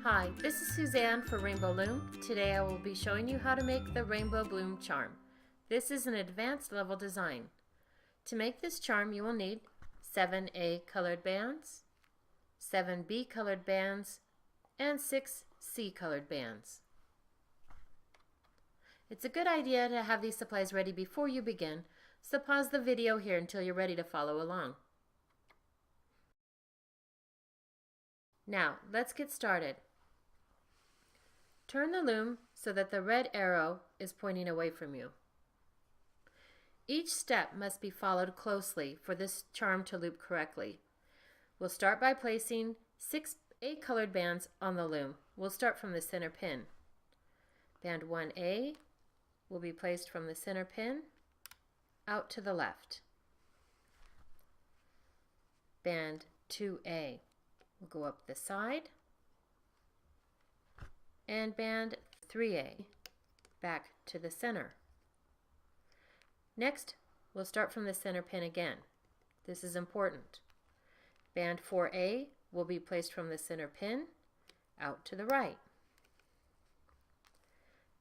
Hi, this is Suzanne for Rainbow Loom. Today I will be showing you how to make the Rainbow Bloom charm. This is an advanced level design. To make this charm you will need 7 A colored bands, 7 B colored bands, and 6 C colored bands. It's a good idea to have these supplies ready before you begin, so pause the video here until you're ready to follow along. Now, let's get started. Turn the loom so that the red arrow is pointing away from you. Each step must be followed closely for this charm to loop correctly. We'll start by placing 6 A colored bands on the loom. We'll start from the center pin. Band 1A will be placed from the center pin out to the left. Band 2A will go up the side, and band 3A back to the center. Next, we'll start from the center pin again. This is important. Band 4A will be placed from the center pin out to the right.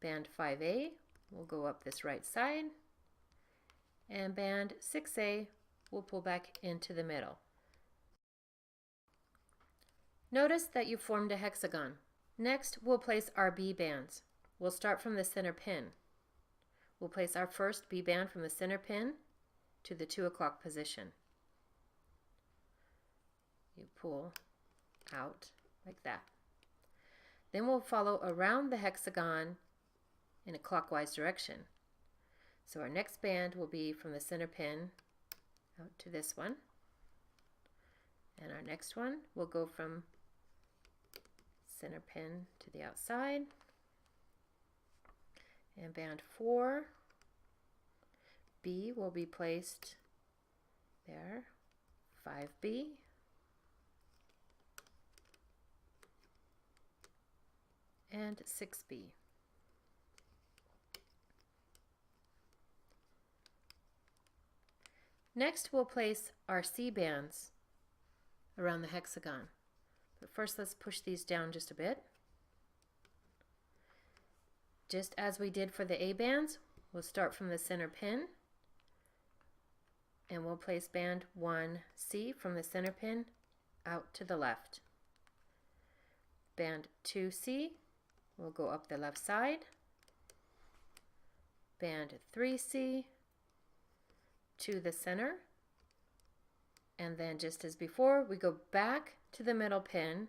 Band 5A will go up this right side, and band 6A will pull back into the middle. Notice that you formed a hexagon. Next, we'll place our B bands. We'll start from the center pin. We'll place our first B band from the center pin to the 2 o'clock position. You pull out like that. Then we'll follow around the hexagon in a clockwise direction. So our next band will be from the center pin out to this one. And our next one will go from center pin to the outside, and band 4 B will be placed there, 5B, and 6B. Next we'll place our C bands around the hexagon. But first let's push these down just a bit. Just as we did for the A bands, we'll start from the center pin and we'll place band 1C from the center pin out to the left. Band 2C will go up the left side. Band 3C to the center. And then just as before, we go back to the middle pin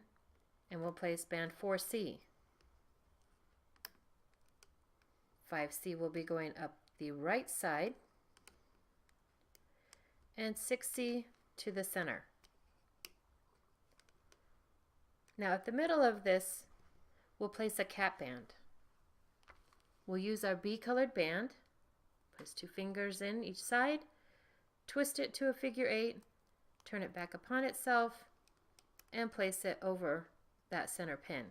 and we'll place band 4C. 5C will be going up the right side, and 6C to the center. Now at the middle of this, we'll place a cap band. We'll use our B colored band, place 2 fingers in each side, twist it to a figure 8, turn it back upon itself, and place it over that center pin.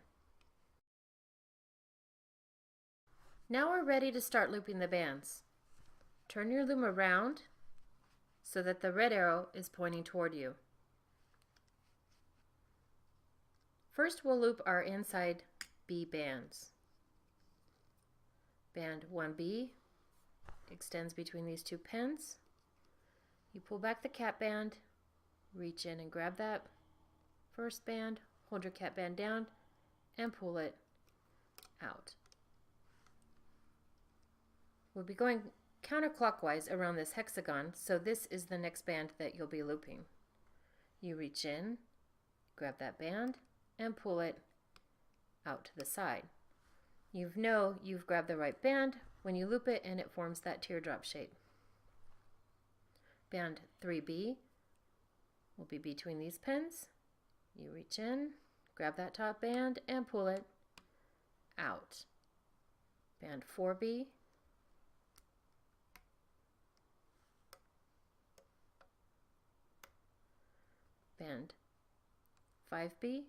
Now we're ready to start looping the bands. Turn your loom around so that the red arrow is pointing toward you. First we'll loop our inside B bands. Band 1B extends between these 2 pins. You pull back the cap band, reach in and grab that first band, hold your cap band down, and pull it out. We'll be going counterclockwise around this hexagon, so this is the next band that you'll be looping. You reach in, grab that band, and pull it out to the side. You know you've grabbed the right band when you loop it and it forms that teardrop shape. Band 3B will be between these pins. You reach in, grab that top band, and pull it out. Band 4B, band 5B,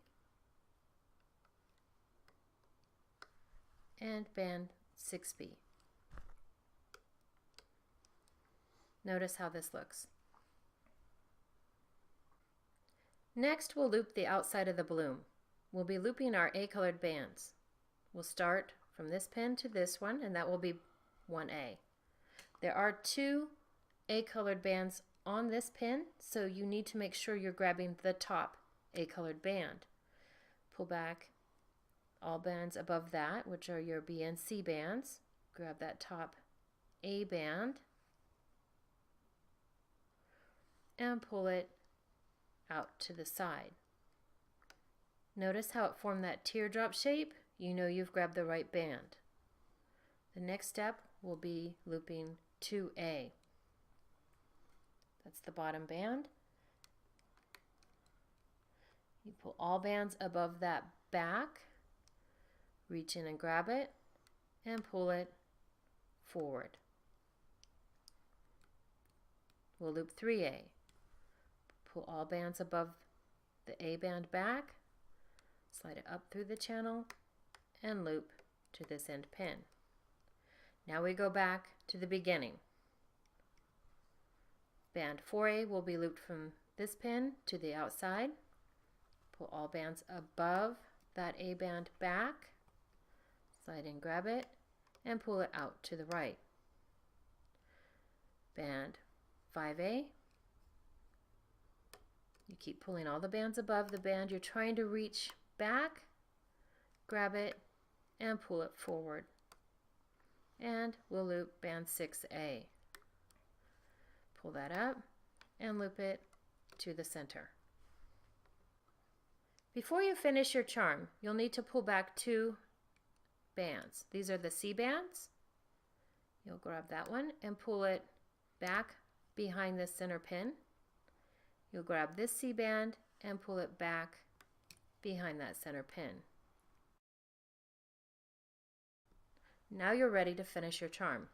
and band 6B. Notice how this looks. Next, we'll loop the outside of the bloom. we'll be looping our A-colored bands. We'll start from this pin to this one, and that will be 1A. There are 2 A-colored bands on this pin, so you need to make sure you're grabbing the top A-colored band. Pull back all bands above that, which are your B and C bands. Grab that top A band and pull it out to the side. Notice how it formed that teardrop shape? You know you've grabbed the right band. The next step will be looping 2A. That's the bottom band. You pull all bands above that back, reach in and grab it, and pull it forward. We'll loop 3A. Pull all bands above the A band back, slide it up through the channel, and loop to this end pin. Now we go back to the beginning. Band 4A will be looped from this pin to the outside. Pull all bands above that A band back, slide and grab it, and pull it out to the right. Band 5A, you keep pulling all the bands above the band you're trying to reach back, grab it, and pull it forward. And we'll loop band 6A. Pull that up and loop it to the center. Before you finish your charm, you'll need to pull back 2 bands. These are the C bands. You'll grab that one and pull it back behind the center pin. You'll grab this C band and pull it back behind that center pin. Now you're ready to finish your charm.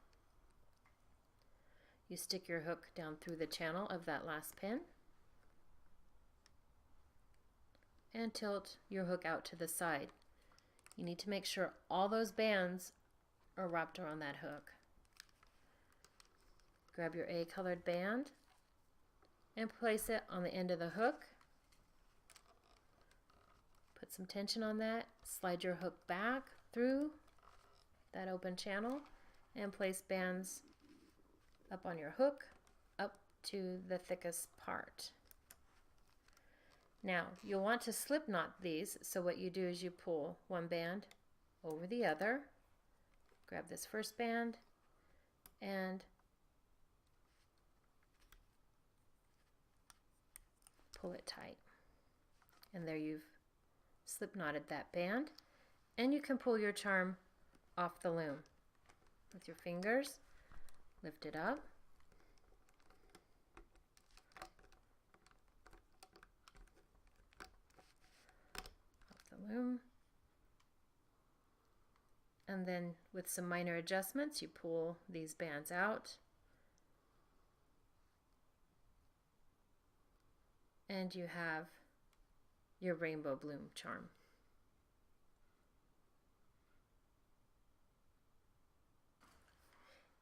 You stick your hook down through the channel of that last pin and tilt your hook out to the side. You need to make sure all those bands are wrapped around that hook. Grab your A-colored band and place it on the end of the hook. Put some tension on that, slide your hook back through that open channel and place bands up on your hook up to the thickest part. Now you'll want to slip knot these, so what you do is you pull one band over the other, grab this first band and pull it tight, and there you've slip knotted that band, and you can pull your charm off the loom with your fingers. Lift it up, off the loom, and then with some minor adjustments you pull these bands out and you have your rainbow bloom charm.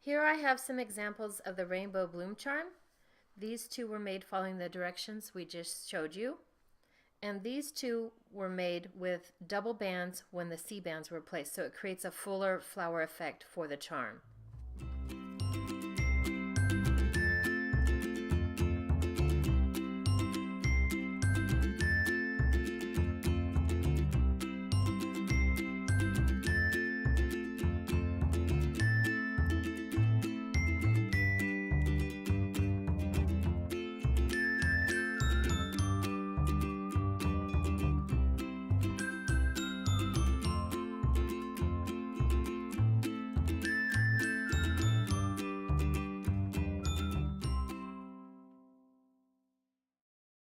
Here I have some examples of the rainbow bloom charm. These 2 were made following the directions we just showed you. And these 2 were made with double bands when the C bands were placed, so it creates a fuller flower effect for the charm.